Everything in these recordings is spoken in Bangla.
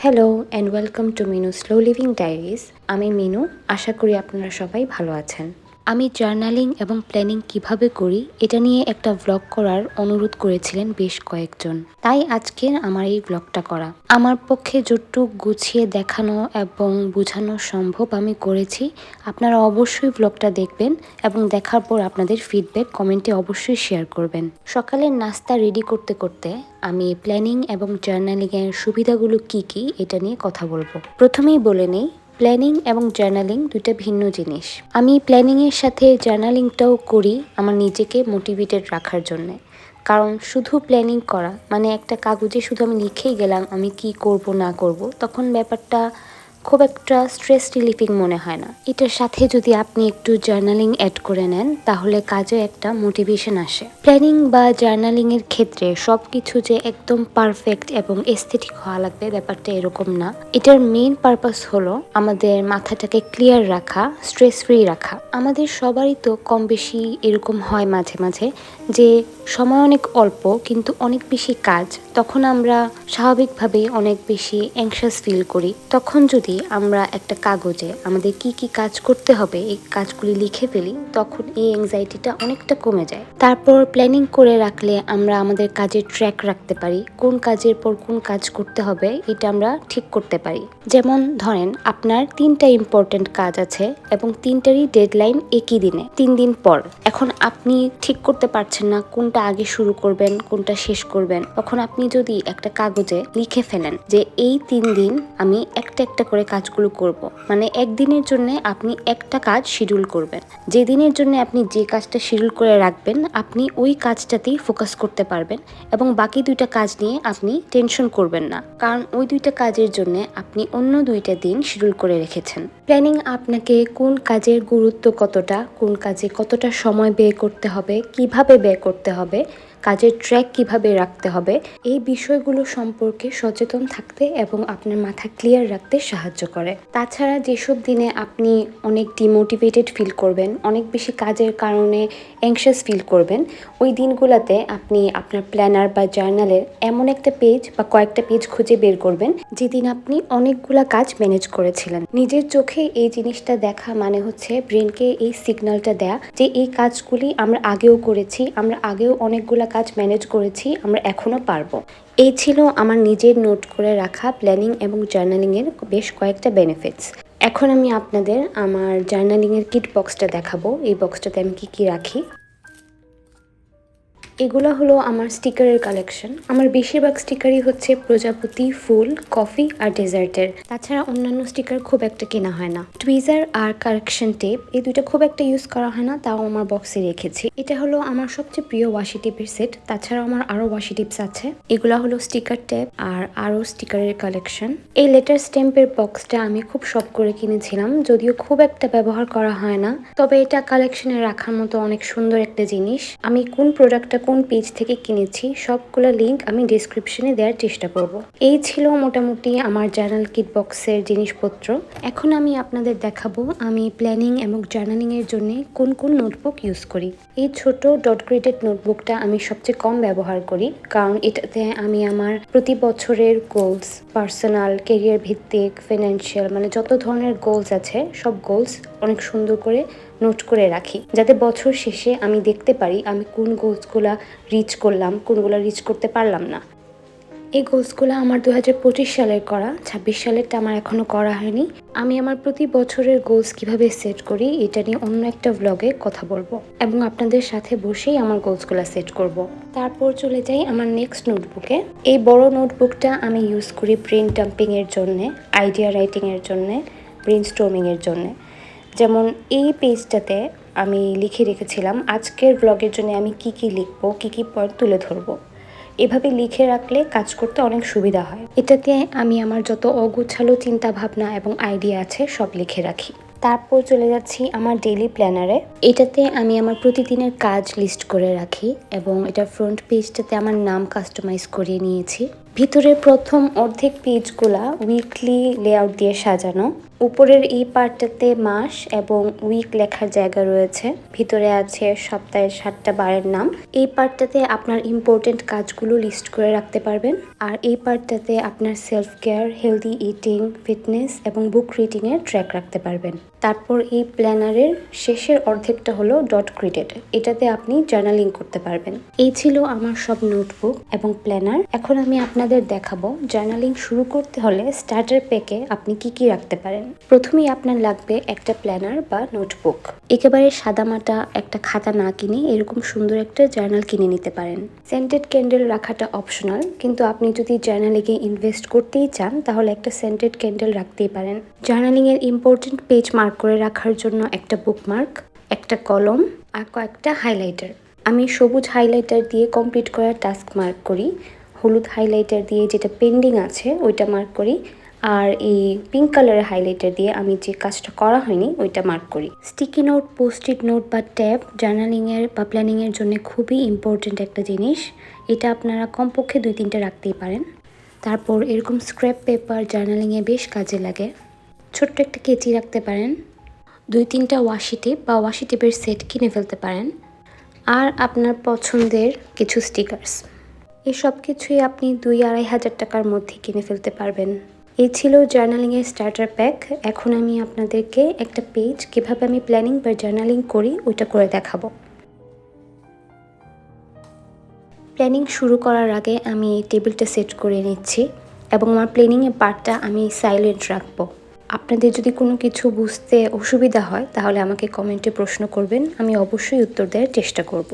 Hello and welcome to Minu slow living diaries. আমি মিনু। আশা করি আপনারা সবাই ভালো আছেন। আমি জার্নালিং এবং প্ল্যানিং কিভাবে করি এটা নিয়ে একটা ভ্লগ করার অনুরোধ করেছিলেন বেশ কয়েকজন, তাই আজকে আমার এই ভ্লগটা করা। আমার পক্ষে যতটুক গুছিয়ে দেখানো এবং বোঝানো সম্ভব আমি করেছি। আপনারা অবশ্যই ভ্লগটা দেখবেন এবং দেখার পর আপনাদের ফিডব্যাক কমেন্টে অবশ্যই শেয়ার করবেন। সকালের নাস্তা রেডি করতে করতে আমি প্ল্যানিং এবং জার্নালিংয়ের সুবিধাগুলো কি কি এটা নিয়ে কথা বলবো। প্রথমেই বলে নেই, প্ল্যানিং এবং জার্নালিং দুইটা ভিন্ন জিনিস। আমি প্ল্যানিংয়ের সাথে জার্নালিংটাও করি আমার নিজেকে মোটিভেটেড রাখার জন্যে। কারণ শুধু প্ল্যানিং করা মানে একটা কাগজে শুধু আমি লিখেই গেলাম আমি কি করব না করব, তখন ব্যাপারটা খুব একটা স্ট্রেস রিলিফিং মনে হয় না। এটার সাথে যদি আপনি একটু জার্নালিং অ্যাড করে নেন তাহলে কাজে একটা মোটিভেশন আসে। প্ল্যানিং বা জার্নালিং এর ক্ষেত্রে সবকিছু যে একদম পারফেক্ট এবং এস্থেটিক হওয়া লাগবে ব্যাপারটা এরকম না। এটার মেইন পারপাস হলো আমাদের মাথাটাকে ক্লিয়ার রাখা, স্ট্রেস ফ্রি রাখা। আমাদের সবারই তো কম বেশি এরকম হয় মাঝে মাঝে যে সময় অনেক অল্প কিন্তু অনেক বেশি কাজ, তখন আমরা স্বাভাবিকভাবে অনেক বেশি অ্যাংশাস ফিল করি। তখন যদি আমরা একটা কাগজে আমাদের কি কি কাজ করতে হবে এই কাজগুলি লিখে ফেলি তখন এই অ্যাংজাইটিটা অনেকটা কমে যায়। তারপর প্ল্যানিং করে রাখলে আমরা আমাদের কাজের ট্র্যাক রাখতে পারি, কোন কাজের পর কোন কাজ করতে হবে এটা আমরা ঠিক করতে পারি। যেমন ধরেন আপনার 3টা ইম্পর্টেন্ট কাজ আছে এবং 3টারই ডেডলাইন একই দিনে 3 দিন পর। এখন আপনি ঠিক করতে পারছেন না কোনটা আগে শুরু করবেন কোনটা শেষ করবেন, তখন আপনি যদি একটা কাগজে লিখে ফেলেন যে এই 3 দিন আমি একটা একটা করে কাজগুলো করব, মানে একদিনের জন্য আপনি একটা কাজ শিডিউল করবেন। যে দিনের জন্য আপনি যে কাজটা শিডিউল করে রাখবেন আপনি ওই কাজটাতেই ফোকাস করতে পারবেন এবং বাকি 2টা কাজ নিয়ে আপনি টেনশন করবেন না, কারণ ওই 2টা কাজের জন্য আপনি অন্য 2টা দিন শিডিউল করে রেখেছেন। প্ল্যানিং আপনাকে কোন কাজের গুরুত্ব কতটা, কোন কাজে কতটা সময় ব্যয় করতে হবে, কিভাবে ব্যয় করতে হবে, কাজের ট্র্যাক কিভাবে রাখতে হবে এই বিষয়গুলো সম্পর্কে সচেতন থাকতে এবং আপনার মাথা ক্লিয়ার রাখতে সাহায্য করে। তাছাড়া যেসব দিনে আপনি অনেক ডিমোটিভেটেড ফিল করবেন, অনেক বেশি কাজের কারণে অ্যাংশাস ফিল করবেন, ওই দিনগুলোতে আপনি আপনার প্ল্যানার বা জার্নালের এমন একটা পেজ বা কয়েকটা পেজ খুঁজে বের করবেন যেদিন আপনি অনেকগুলা কাজ ম্যানেজ করেছিলেন। নিজের চোখে এই জিনিসটা দেখা মানে হচ্ছে ব্রেনকে এই সিগন্যালটা দেয়া যে এই কাজগুলি আমরা আগেও করেছি, আমরা আগেও অনেকগুলা কাজ ম্যানেজ করেছি, আমরা এখনো পারবো। এই ছিল আমার নিজের নোট করে রাখা প্ল্যানিং এবং জার্নালিংয়ের বেশ কয়েকটা বেনিফিটস। এখন আমি আপনাদের আমার জার্নালিংয়ের কিট বক্সটা দেখাবো। এই বক্সটাতে আমি কি কি রাখি। এগুলো হলো আমার স্টিকারের কালেকশন। আমার বেশিরভাগ স্টিকারই হচ্ছে প্রজাপতি, ফুল, কফি আর ডেজার্টের। তাছাড়া অন্যান্য স্টিকার খুব একটা কেনা হয় না। টুইজার আর কারেকশন টেপ এই দুইটা খুব একটা ইউজ করা হয় না, তাও আমার বক্সে রেখেছি। এটা হলো আমার সবচেয়ে প্রিয় ওয়াশি টেপের সেট। তাছাড়া আমার আরো ওয়াশি টিপস আছে। এগুলা হলো স্টিকার টেপ আর আরো স্টিকারের কালেকশন। এই লেটার স্ট্যাম্পের বক্সটা আমি খুব শখ করে কিনেছিলাম, যদিও খুব একটা ব্যবহার করা হয় না, তবে এটা কালেকশনে রাখার মতো অনেক সুন্দর একটা জিনিস। আমি কোন প্রোডাক্টটা কোন পেজ থেকে কিনেছি সবগুলো লিঙ্ক আমি ডেসক্রিপশনে দেওয়ার চেষ্টা করব। এই ছিল মোটামুটি আমার জার্নাল কিট বক্সের জিনিসপত্র। এখন আমি আপনাদের দেখাবো আমি প্ল্যানিং এবং জার্নালিং এর জন্য কোন কোন নোটবুক ইউজ করি। এই ছোট ডট গ্রেডেড নোটবুকটা আমি সবচেয়ে কম ব্যবহার করি, কারণ এটাতে আমি আমার প্রতি বছরের গোলস, পার্সোনাল, কেরিয়ার ভিত্তিক, ফিনান্সিয়াল মানে যত ধরনের গোলস আছে সব গোলস অনেক সুন্দর করে নোট করে রাখি, যাতে বছর শেষে আমি দেখতে পারি আমি কোন গোলসগুলা রিচ করলাম, কোনগুলো রিচ করতে পারলাম না। এই গোলসগুলো আমার 2025 সালের করা, 26 সালেরটা আমার এখনো করা হয়নি। আমি আমার প্রতি বছরের গোলস কিভাবে সেট করি এটা নিয়ে অন্য একটা ব্লগে কথা বলবো এবং আপনাদের সাথে বসেই আমার গোলসগুলো সেট করব। তারপর চলে যাই আমার নেক্সট নোটবুকে। এই বড় নোটবুকটা আমি ইউজ করি ব্রেন ডাম্পিং এর জন্যে, আইডিয়া রাইটিং এর জন্যে, ব্রেন স্টর্মিং এর জন্যে। যেমন এই পেজটাতে আমি লিখে রেখেছিলাম আজকের ব্লগের জন্য আমি কি কি লিখবো, কি কি পয়েন্ট তুলে ধরবো। এভাবে লিখে রাখলে কাজ করতে অনেক সুবিধা হয়। এটাতে আমি আমার যত অগোছালো চিন্তা ভাবনা এবং আইডিয়া আছে সব লিখে রাখি। তারপর চলে যাচ্ছি আমার ডেইলি প্ল্যানারে। এটাতে আমি আমার প্রতিদিনের কাজ লিস্ট করে রাখি এবং এটা ফ্রন্ট পেজটাতে আমার নাম কাস্টমাইজ করিয়ে নিয়েছি। ভিতরের প্রথম অর্ধেক পেজগুলা উইকলি লেআউট দিয়ে সাজানো। উপরের এই পার্টটাতে মাস এবং উইক লেখার জায়গা রয়েছে, ভিতরে আছে সপ্তাহের 7টা বারের নাম। এই পার্টটাতে আপনার ইম্পর্টেন্ট কাজগুলো লিস্ট করে রাখতে পারবেন, আর এই পার্টটাতে আপনার self care, healthy eating, fitness এবং বুক রিডিং এর ট্র্যাক রাখতে পারবেন। তারপর এই প্ল্যানারের শেষের অর্ধেকটা হলো ডট ক্রিটেড, এটাতে আপনি জার্নালিং করতে পারবেন। এই ছিল আমার সব নোটবুক এবং প্ল্যানার। এখন আমি আপনাদের দেখাবো জার্নালিং শুরু করতে হলে স্টার্টার প্যাকে আপনি কি কি রাখতে পারেন। প্রথমেই আপনার লাগবে একটা প্ল্যানার বা নোটবুক। একেবারে সাদামাটা একটা খাতা না কিনে এরকম সুন্দর একটা জার্নাল কিনে নিতে পারেন। সেন্টেড ক্যান্ডেল রাখাটা অপশনাল, কিন্তু আপনি যদি জার্নালিংয়ে ইনভেস্ট করতেই চান তাহলে একটা সেন্টেড ক্যান্ডেল রাখতেই পারেন। জার্নালিং এর ইম্পর্টেন্ট পেজ মার্ক করে রাখার জন্য একটা বুকমার্ক, একটা কলম আর কয়েকটা হাইলাইটার। আমি সবুজ হাইলাইটার দিয়ে কমপ্লিট করার টাস্ক মার্ক করি, হলুদ হাইলাইটার দিয়ে যেটা পেন্ডিং আছে ওইটা মার্ক করি, আর এই পিঙ্ক কালারের হাইলাইটার দিয়ে আমি যে কাজটা করা হয়নি ওইটা মার্ক করি। স্টিকি নোট, পোস্ট-ইট নোট বা ট্যাব জার্নালিংয়ের বা প্ল্যানিংয়ের জন্য খুবই ইম্পর্টেন্ট একটা জিনিস। এটা আপনারা কমপক্ষে 2-3টা রাখতেই পারেন। তারপর এরকম স্ক্র্যাপ পেপার জার্নালিংয়ে বেশ কাজে লাগে। ছোট্ট একটা কেচি রাখতে পারেন, 2-3টা ওয়াশি টেপ বা ওয়াশি টেপের সেট কিনে ফেলতে পারেন, আর আপনার পছন্দের কিছু স্টিকার্স। এসব কিছুই আপনি 2-2.5 হাজার টাকার মধ্যে কিনে ফেলতে পারবেন। এই ছিল জার্নালিংয়ের স্টার্টার প্যাক। এখন আমি আপনাদেরকে একটা পেজ কিভাবে আমি প্ল্যানিং বা জার্নালিং করি ওইটা করে দেখাবো। প্ল্যানিং শুরু করার আগে আমি এই টেবিলটা সেট করে নিচ্ছি এবং আমার প্ল্যানিংয়ের পার্টটা আমি সাইলেন্ট রাখবো। আপনাদের যদি কোনো কিছু বুঝতে অসুবিধা হয় তাহলে আমাকে কমেন্টে প্রশ্ন করবেন, আমি অবশ্যই উত্তর দেওয়ার চেষ্টা করব।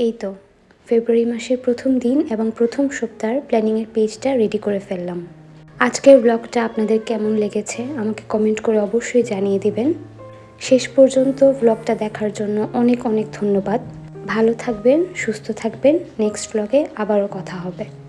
এই তো ফেব্রুয়ারি মাসের প্রথম দিন এবং প্রথম সপ্তাহের প্ল্যানিংয়ের পেজটা রেডি করে ফেললাম। আজকের ব্লগটা আপনাদের কেমন লেগেছে আমাকে কমেন্ট করে অবশ্যই জানিয়ে দিবেন। শেষ পর্যন্ত ব্লগটা দেখার জন্য অনেক অনেক ধন্যবাদ। ভালো থাকবেন, সুস্থ থাকবেন। নেক্সট ব্লগে আবারও কথা হবে।